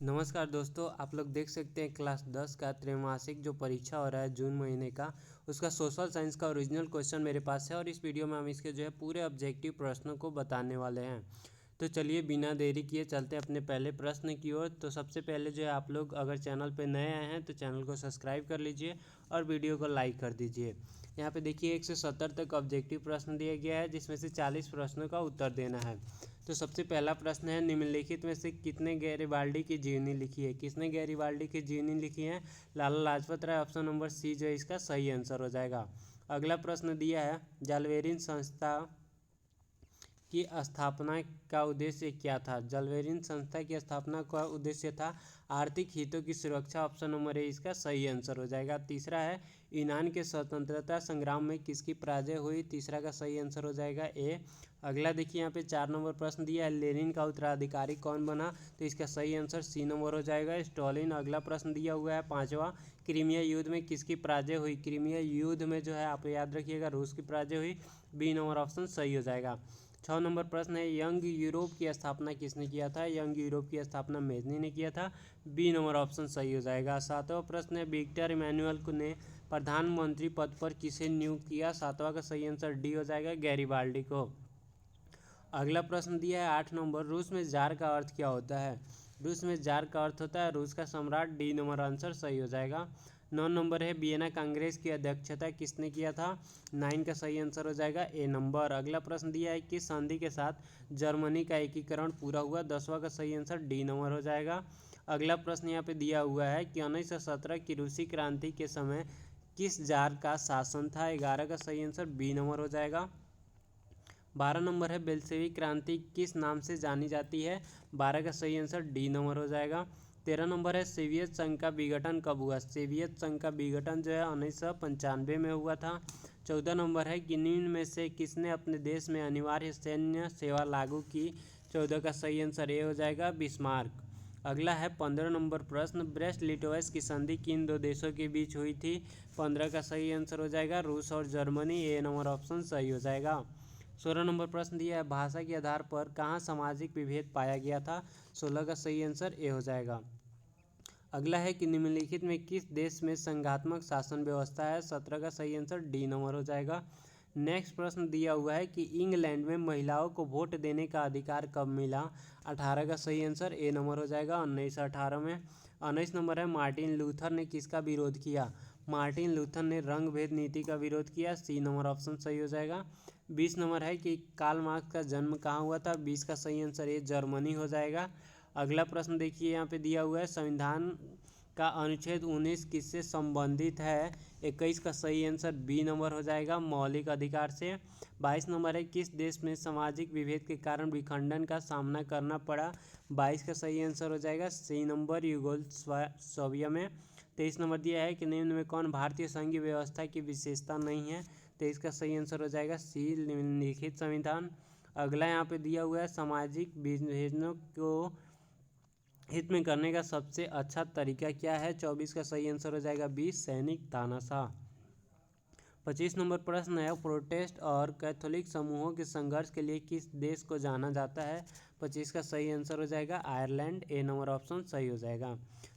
नमस्कार दोस्तों, आप लोग देख सकते हैं क्लास 10 का त्रैमासिक जो परीक्षा हो रहा है जून महीने का, उसका सोशल साइंस का ओरिजिनल क्वेश्चन मेरे पास है और इस वीडियो में हम इसके जो है पूरे ऑब्जेक्टिव प्रश्नों को बताने वाले हैं। तो चलिए बिना देरी किए चलते हैं अपने पहले प्रश्न की ओर। तो सबसे पहले जो है आप लोग अगर चैनल पर नए आए हैं तो चैनल को सब्सक्राइब कर लीजिए और वीडियो को लाइक कर दीजिए। यहाँ पे देखिए 1 से 70 तक ऑब्जेक्टिव प्रश्न दिया गया है, जिसमें से 40 प्रश्नों का उत्तर देना है। तो सबसे पहला प्रश्न है, निम्नलिखित में से कितने गैरिबाल्डी की जीवनी लिखी है? किसने गैरिबाल्डी की जीवनी लिखी है? Lala Lajpat Rai. Option number C जो है इसका सही आंसर हो जाएगा। अगला प्रश्न दिया है, जालवेरिन संस्था की स्थापना का उद्देश्य क्या था? जालवेरिन संस्था की स्थापना का उद्देश्य था आर्थिक हितों की सुरक्षा। ऑप्शन नंबर ए इसका सही आंसर हो जाएगा। तीसरा है, यूनान के स्वतंत्रता संग्राम में किसकी पराजय हुई? तीसरा का सही आंसर हो जाएगा ए। अगला देखिए यहाँ पे 4 नंबर प्रश्न दिया है, लेनिन का उत्तराधिकारी कौन बना? तो इसका सही आंसर सी नंबर हो जाएगा, स्टालिन। अगला प्रश्न दिया हुआ है 5वां, क्रीमिया युद्ध में किसकी पराजय हुई? क्रीमिया युद्ध में जो है आप याद रखिएगा रूस की पराजय हुई। बी नंबर ऑप्शन सही हो जाएगा। 6 नंबर प्रश्न है, यंग यूरोप की स्थापना किसने किया था? यंग यूरोप की स्थापना मेजनी ने किया था। बी नंबर ऑप्शन सही हो जाएगा। 7वां प्रश्न है, विक्टर इमैनुअल को ने प्रधानमंत्री पद पर किसे नियुक्त किया? 7वां का सही आंसर डी हो जाएगा, गैरिबाल्डी को। अगला प्रश्न दिया है 8 नंबर, रूस में जार का अर्थ क्या होता है? रूस में जार का अर्थ होता है रूस का सम्राट। डी नंबर आंसर सही हो जाएगा। 9 नंबर है, वियना कांग्रेस की अध्यक्षता किसने किया था? 9 का सही आंसर हो जाएगा ए नंबर। अगला प्रश्न दिया है, किस संधि के साथ जर्मनी का एकीकरण पूरा हुआ? 10वां का सही आंसर डी नंबर हो जाएगा। अगला प्रश्न यहाँ पे दिया हुआ है कि 1917 की रूसी क्रांति के समय किस जार का शासन था? 11 का सही आंसर बी नंबर हो जाएगा। 12 नंबर है, बेल्शेविक क्रांति किस नाम से जानी जाती है? 12 का सही आंसर डी नंबर हो जाएगा। 13 नंबर है, सोवियत संघ का विघटन कब हुआ? सोवियत संघ का विघटन जो है 1995 में हुआ था। 14 नंबर है, कि निम्न में से किसने अपने देश में अनिवार्य सैन्य सेवा लागू की? 14 का सही आंसर ए हो जाएगा, बिस्मार्क। अगला है 15 नंबर प्रश्न, ब्रेस्ट लिटोवस की संधि किन दो देशों के बीच हुई थी? 15 का सही आंसर हो जाएगा, रूस और जर्मनी। ए नंबर ऑप्शन सही हो जाएगा। 16 नंबर प्रश्न दिया है, भाषा के आधार पर कहाँ सामाजिक विभेद पाया गया था? 16 का सही आंसर ए हो जाएगा। अगला है कि निम्नलिखित में किस देश में संघात्मक शासन व्यवस्था है? 17 का सही आंसर डी नंबर हो जाएगा। नेक्स्ट प्रश्न दिया हुआ है कि इंग्लैंड में महिलाओं को वोट देने का अधिकार कब मिला? 18 का सही आंसर ए नंबर हो जाएगा, 1918 में। 19 नंबर है, मार्टिन लूथर ने किसका विरोध किया? मार्टिन लूथर ने रंग भेद नीति का विरोध किया। सी नंबर ऑप्शन सही हो जाएगा। 20 नंबर है कि कार्ल मार्क्स का जन्म कहाँ हुआ था? 20 का सही आंसर ए जर्मनी हो जाएगा। अगला प्रश्न देखिए यहाँ पे दिया हुआ है, संविधान का अनुच्छेद 19 किससे संबंधित है? 21 का सही आंसर बी नंबर हो जाएगा, मौलिक अधिकार से। 22 नंबर है, किस देश में सामाजिक विभेद के कारण विखंडन का सामना करना पड़ा? 22 का सही आंसर हो जाएगा, सी नंबर, यूगोस्लाविया में। 23 नंबर दिया है कि निम्न में कौन भारतीय संघीय व्यवस्था की विशेषता नहीं है? 23 का सही आंसर हो जाएगा, सी निम्नलिखित संविधान। अगला यहाँ पे दिया हुआ है, सामाजिक विभेदों को हित में करने का सबसे अच्छा तरीका क्या है? 24 का सही आंसर हो जाएगा बी, सैनिक तानाशाह। 25 नंबर प्रश्न है, प्रोटेस्ट और कैथोलिक समूहों के संघर्ष के लिए किस देश को जाना जाता है? 25 का सही आंसर हो जाएगा आयरलैंड। ए नंबर ऑप्शन सही हो जाएगा।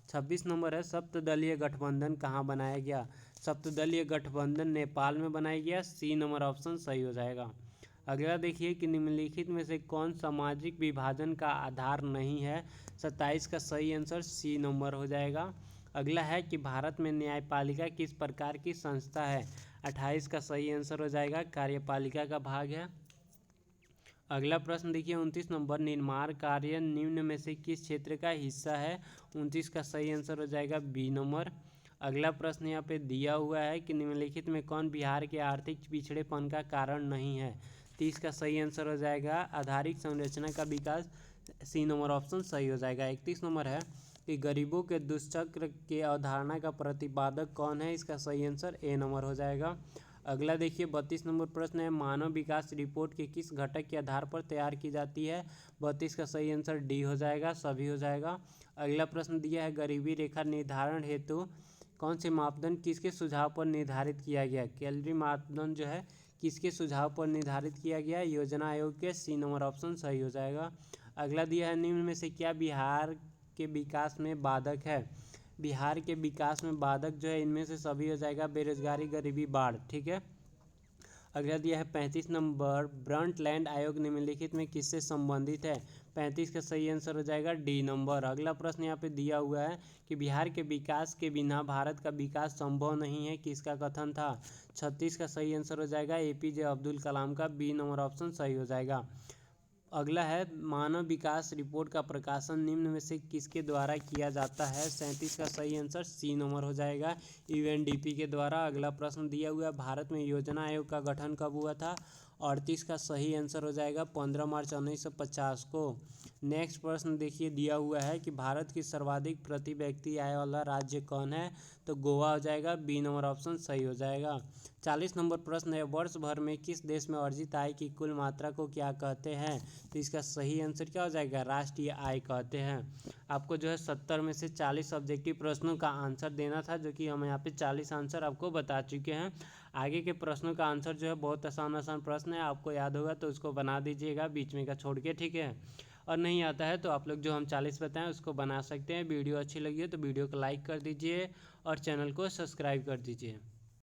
26 नंबर है, सप्तदलीय गठबंधन कहाँ बनाया गया? सप्तदलीय गठबंधन नेपाल में बनाया गया। सी नंबर ऑप्शन सही हो जाएगा। अगला देखिए कि निम्नलिखित में से कौन सामाजिक विभाजन का आधार नहीं है? 27 का सही आंसर सी नंबर हो जाएगा। अगला है कि भारत में न्यायपालिका किस प्रकार की संस्था है? 28 का सही आंसर हो जाएगा, कार्यपालिका का भाग है। अगला प्रश्न देखिए 29 नंबर, निर्माण कार्य निम्न में से किस क्षेत्र का हिस्सा है? 29 का सही आंसर हो जाएगा बी नंबर। अगला प्रश्न यहाँ पे दिया हुआ है कि निम्नलिखित में कौन बिहार के आर्थिक पिछड़ेपन का कारण नहीं है? 30 का सही आंसर हो जाएगा, आधारिक संरचना का विकास। सी नंबर ऑप्शन सही हो जाएगा। 31 नंबर है कि गरीबों के दुष्चक्र के अवधारणा का प्रतिपादक कौन है? इसका सही आंसर ए नंबर हो जाएगा। अगला देखिए 32 नंबर प्रश्न है, मानव विकास रिपोर्ट के किस घटक के आधार पर तैयार की जाती है? 32 का सही आंसर डी हो जाएगा, सभी हो जाएगा। अगला प्रश्न दिया है, गरीबी रेखा निर्धारण हेतु कौन से मापदंड किसके सुझाव पर निर्धारित किया गया? कैलोरी मापदंड जो है किसके सुझाव पर निर्धारित किया गया? योजना आयोग के। सी नंबर ऑप्शन सही हो जाएगा। अगला दिया है, निम्न में से क्या बिहार के विकास में बाधक है? बिहार के विकास में बाधक जो है इनमें से सभी हो जाएगा बेरोजगारी, गरीबी, बाढ़। ठीक है। अगला दिया है 35 नंबर, ब्रंटलैंड आयोग निम्नलिखित में किससे संबंधित है? 35 का सही आंसर हो जाएगा डी नंबर। अगला प्रश्न यहाँ पे दिया हुआ है कि बिहार के विकास के बिना भारत का विकास संभव नहीं है, किसका कथन था? 36 का सही आंसर हो जाएगा एपीजे अब्दुल कलाम का, बी नंबर ऑप्शन सही हो जाएगा। अगला है मानव विकास रिपोर्ट का प्रकाशन निम्न में से किसके द्वारा किया जाता है? 37 का सही आंसर सी नंबर हो जाएगा, यूएनडीपी के द्वारा। अगला प्रश्न दिया हुआ है भारत में योजना आयोग का गठन कब हुआ था? 38 का सही आंसर हो जाएगा 15 मार्च 1950 को। नेक्स्ट प्रश्न देखिए दिया हुआ है कि भारत की सर्वाधिक प्रति व्यक्ति आय वाला राज्य कौन है? तो गोवा हो जाएगा, बी नंबर ऑप्शन सही हो जाएगा। 40 नंबर प्रश्न है, वर्ष भर में किस देश में अर्जित आय की कुल मात्रा को क्या कहते हैं? तो इसका सही आंसर क्या हो जाएगा? राष्ट्रीय आय कहते हैं। आपको जो है 70 में से 40 ऑब्जेक्टिव प्रश्नों का आंसर देना था, जो कि हम यहाँ पे 40 आंसर आपको बता चुके हैं। आगे के प्रश्नों का आंसर जो है बहुत आसान आसान प्रश्न है, आपको याद होगा तो उसको बना दीजिएगा बीच में का छोड़ के। ठीक है। और नहीं आता है तो आप लोग जो हम 40 बताएं उसको बना सकते हैं। वीडियो अच्छी लगी हो तो वीडियो को लाइक कर दीजिए और चैनल को सब्सक्राइब कर दीजिए।